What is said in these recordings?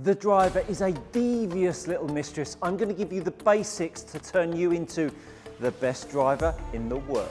The driver is a devious little mistress. I'm going to give you the basics to turn you into the best driver in the world.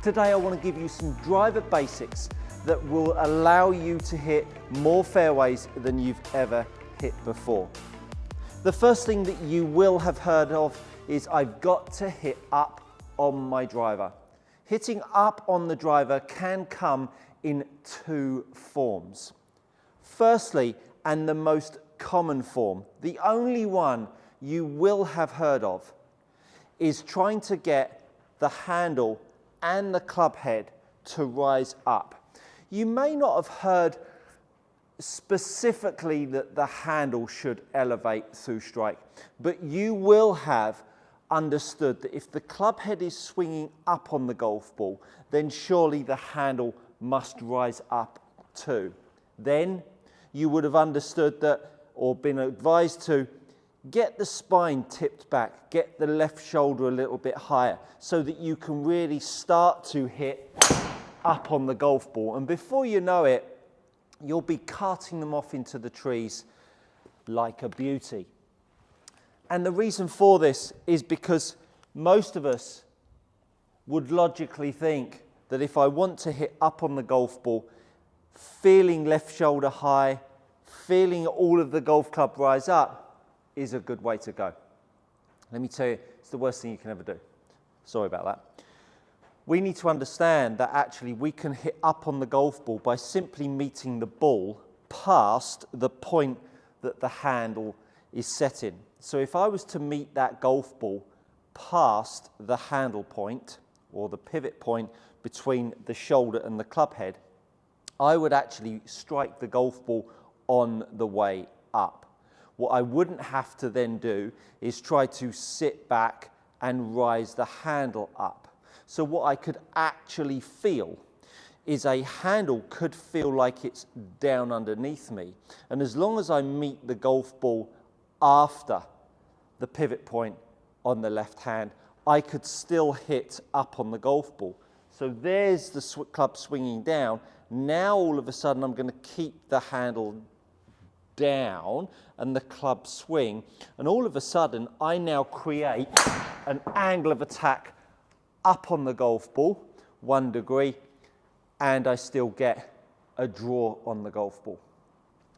Today I want to give you some driver basics that will allow you to hit more fairways than you've ever hit before. The first thing that you will have heard of is I've got to hit up on my driver. Hitting up on the driver can come in two forms. Firstly, and the most common form, the only one you will have heard of, is trying to get the handle and the club head to rise up. You may not have heard specifically that the handle should elevate through strike, but you will have understood that if the club head is swinging up on the golf ball, then surely the handle must rise up too. Then you would have understood that, or been advised to, get the spine tipped back, get the left shoulder a little bit higher so that you can really start to hit up on the golf ball. And before you know it, you'll be carting them off into the trees like a beauty. And the reason for this is because most of us would logically think that if I want to hit up on the golf ball, feeling left shoulder high, feeling all of the golf club rise up is a good way to go. Let me tell you, it's the worst thing you can ever do. Sorry about that. We need to understand that actually we can hit up on the golf ball by simply meeting the ball past the point that the handle is set in. So if I was to meet that golf ball past the handle point or the pivot point between the shoulder and the club head, I would actually strike the golf ball on the way up. What I wouldn't have to then do is try to sit back and rise the handle up. So what I could actually feel is a handle could feel like it's down underneath me. And as long as I meet the golf ball after the pivot point on the left hand, I could still hit up on the golf ball. So there's the club swinging down. Now all of a sudden I'm going to keep the handle down and the club swing, and all of a sudden I now create an angle of attack up on the golf ball, 1 degree, and I still get a draw on the golf ball.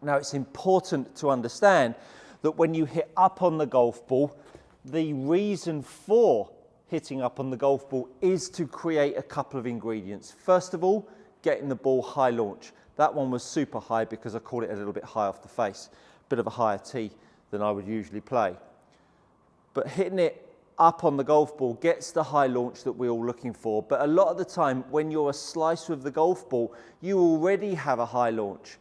Now it's important to understand that when you hit up on the golf ball, the reason for hitting up on the golf ball is to create a couple of ingredients. First of all, getting the ball high launch. That one was super high because I caught it a little bit high off the face, bit of a higher tee than I would usually play. But hitting it up on the golf ball gets the high launch that we're all looking for. But a lot of the time when you're a slicer of the golf ball, you already have a high launch.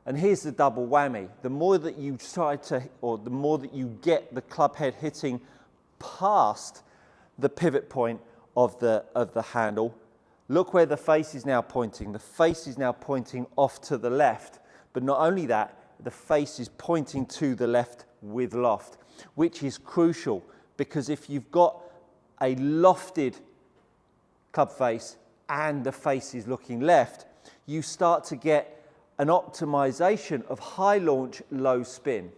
And here's the double whammy. The more that you try to, or the more that you get the club head hitting past the pivot point of the handle, look where the face is now pointing. The face is now pointing off to the left. But not only that, the face is pointing to the left with loft, which is crucial because if you've got a lofted club face and the face is looking left, you start to get an optimization of high launch, low spin,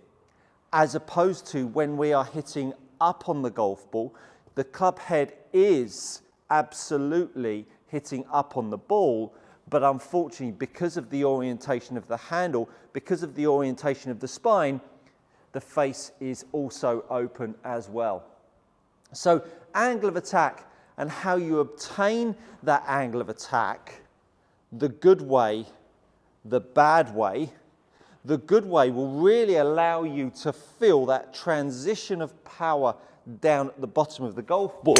as opposed to when we are hitting up on the golf ball, the club head is absolutely hitting up on the ball, but unfortunately, because of the orientation of the handle, because of the orientation of the spine, the face is also open as well. So angle of attack and how you obtain that angle of attack, the good way, the bad way. The good way will really allow you to feel that transition of power down at the bottom of the golf ball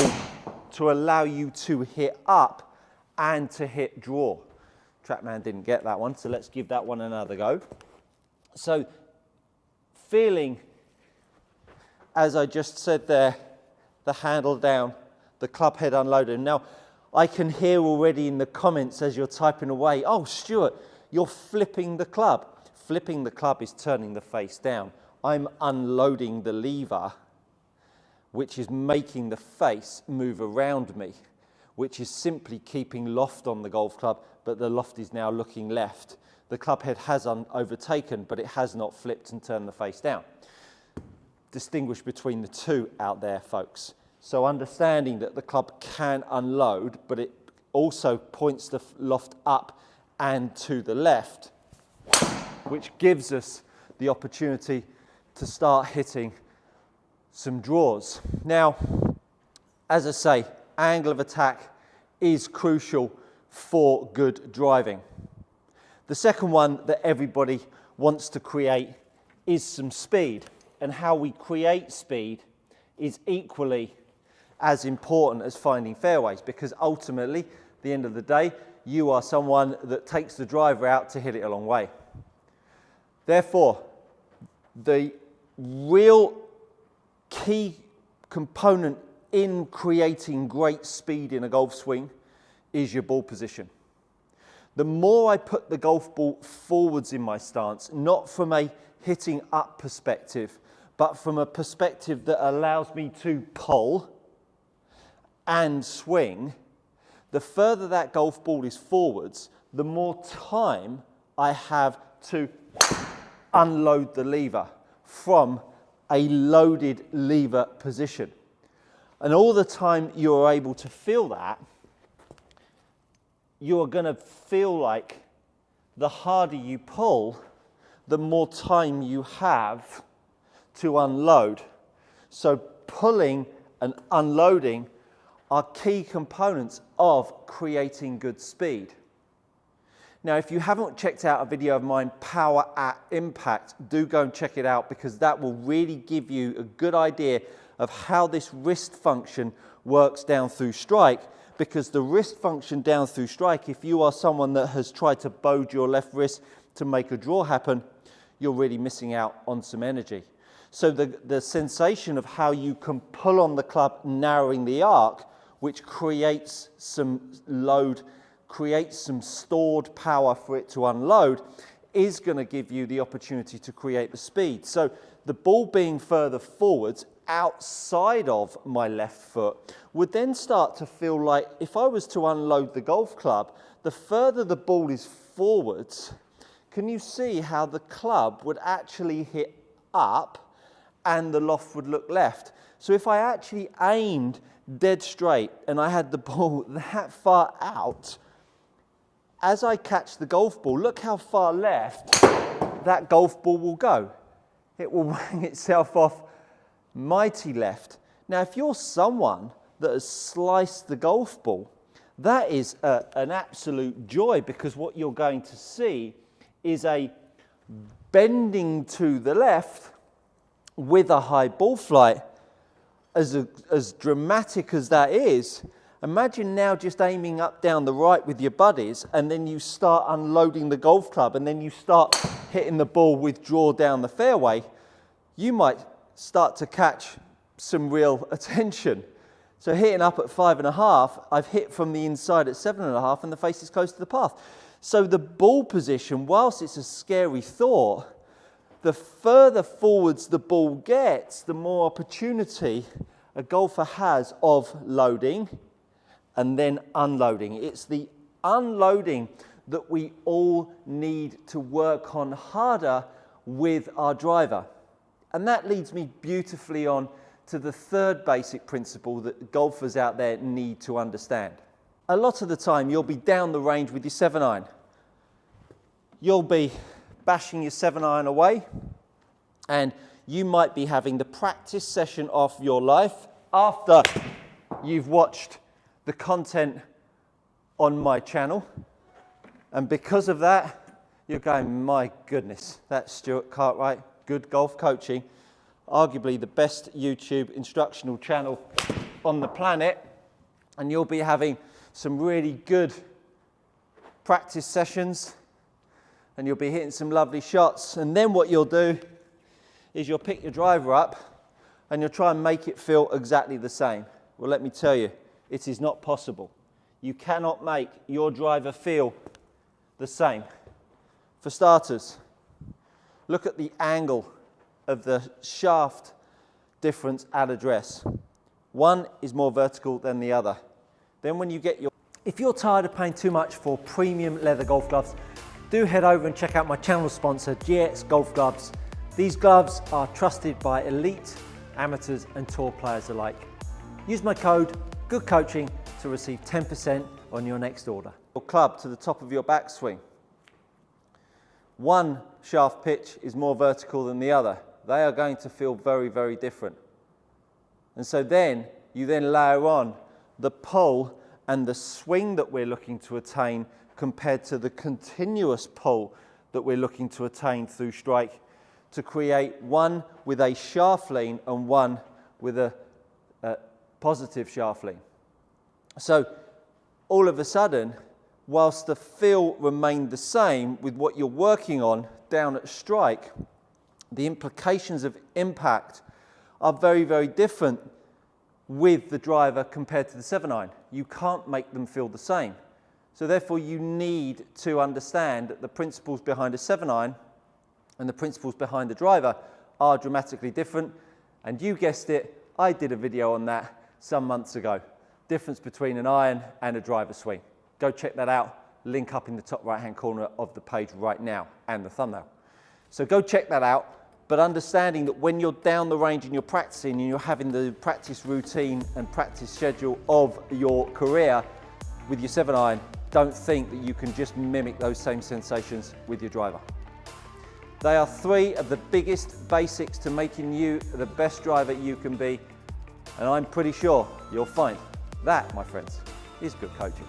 to allow you to hit up and to hit draw. Trackman didn't get that one, so let's give that one another go. So feeling, as I just said there, the handle down, the club head unloaded. Now I can hear already in the comments as you're typing away, oh Stuart, you're flipping the club. Flipping the club is turning the face down. I'm unloading the lever, which is making the face move around me, which is simply keeping loft on the golf club, but the loft is now looking left. The club head has overtaken, but it has not flipped and turned the face down. Distinguish between the two out there, folks. So understanding that the club can unload, but it also points the loft up and to the left, which gives us the opportunity to start hitting some draws. Now, as I say, angle of attack is crucial for good driving. The second one that everybody wants to create is some speed, and how we create speed is equally as important as finding fairways, because ultimately, at the end of the day, you are someone that takes the driver out to hit it a long way. Therefore, the real key component in creating great speed in a golf swing is your ball position. The more I put the golf ball forwards in my stance, not from a hitting up perspective, but from a perspective that allows me to pull and swing, the further that golf ball is forwards, the more time I have to unload the lever from a loaded lever position. And all the time you're able to feel that, you're going to feel like the harder you pull, the more time you have to unload. So pulling and unloading are key components of creating good speed. Now, if you haven't checked out a video of mine, Power at Impact, do go and check it out, because that will really give you a good idea of how this wrist function works down through strike. Because the wrist function down through strike, if you are someone that has tried to bowed your left wrist to make a draw happen, you're really missing out on some energy. So the sensation of how you can pull on the club, narrowing the arc, which creates some load, creates some stored power for it to unload, is going to give you the opportunity to create the speed. So the ball being further forwards, outside of my left foot, would then start to feel like, if I was to unload the golf club, the further the ball is forwards, can you see how the club would actually hit up and the loft would look left? So if I actually aimed dead straight and I had the ball that far out, as I catch the golf ball, look how far left that golf ball will go. It will wang itself off mighty left. Now, if you're someone that has sliced the golf ball, that is an absolute joy, because what you're going to see is a bending to the left with a high ball flight. As dramatic as that is, imagine now just aiming up down the right with your buddies, and then you start unloading the golf club, and then you start hitting the ball with draw down the fairway. You might start to catch some real attention. So hitting up at 5.5, I've hit from the inside at 7.5, and the face is close to the path. So the ball position, whilst it's a scary thought, the further forwards the ball gets, the more opportunity a golfer has of loading and then unloading. It's the unloading that we all need to work on harder with our driver. And that leads me beautifully on to the third basic principle that golfers out there need to understand. A lot of the time you'll be down the range with your 7-iron. You'll be bashing your 7-iron away, and you might be having the practice session of your life after you've watched the content on my channel. And because of that, you're going, my goodness, that's Stuart Cartwright, good golf coaching, arguably the best YouTube instructional channel on the planet, and you'll be having some really good practice sessions, and you'll be hitting some lovely shots. And then what you'll do is you'll pick your driver up and you'll try and make it feel exactly the same. Well, let me tell you, it is not possible. You cannot make your driver feel the same. For starters, look at the angle of the shaft difference at address. One is more vertical than the other. Then when you get your... If you're tired of paying too much for premium leather golf gloves, do head over and check out my channel sponsor, GX Golf Gloves. These gloves are trusted by elite, amateurs and tour players alike. Use my code GOODCOACHING to receive 10% on your next order. Your club to the top of your backswing. One shaft pitch is more vertical than the other. They are going to feel very, very different. And so then you then layer on the pull and the swing that we're looking to attain compared to the continuous pull that we're looking to attain through strike, to create one with a shaft lean and one with a positive shaft lean. So all of a sudden, whilst the feel remained the same with what you're working on down at strike, the implications of impact are very, very different with the driver compared to the 7-iron. You can't make them feel the same. So therefore you need to understand that the principles behind a 7-iron and the principles behind the driver are dramatically different. And you guessed it, I did a video on that some months ago. Difference between an iron and a driver swing. Go check that out. Link up in the top right hand corner of the page right now and the thumbnail. So go check that out. But understanding that when you're down the range and you're practicing and you're having the practice routine and practice schedule of your career with your 7-iron, don't think that you can just mimic those same sensations with your driver. They are three of the biggest basics to making you the best driver you can be, and I'm pretty sure you'll find that, my friends, is good coaching.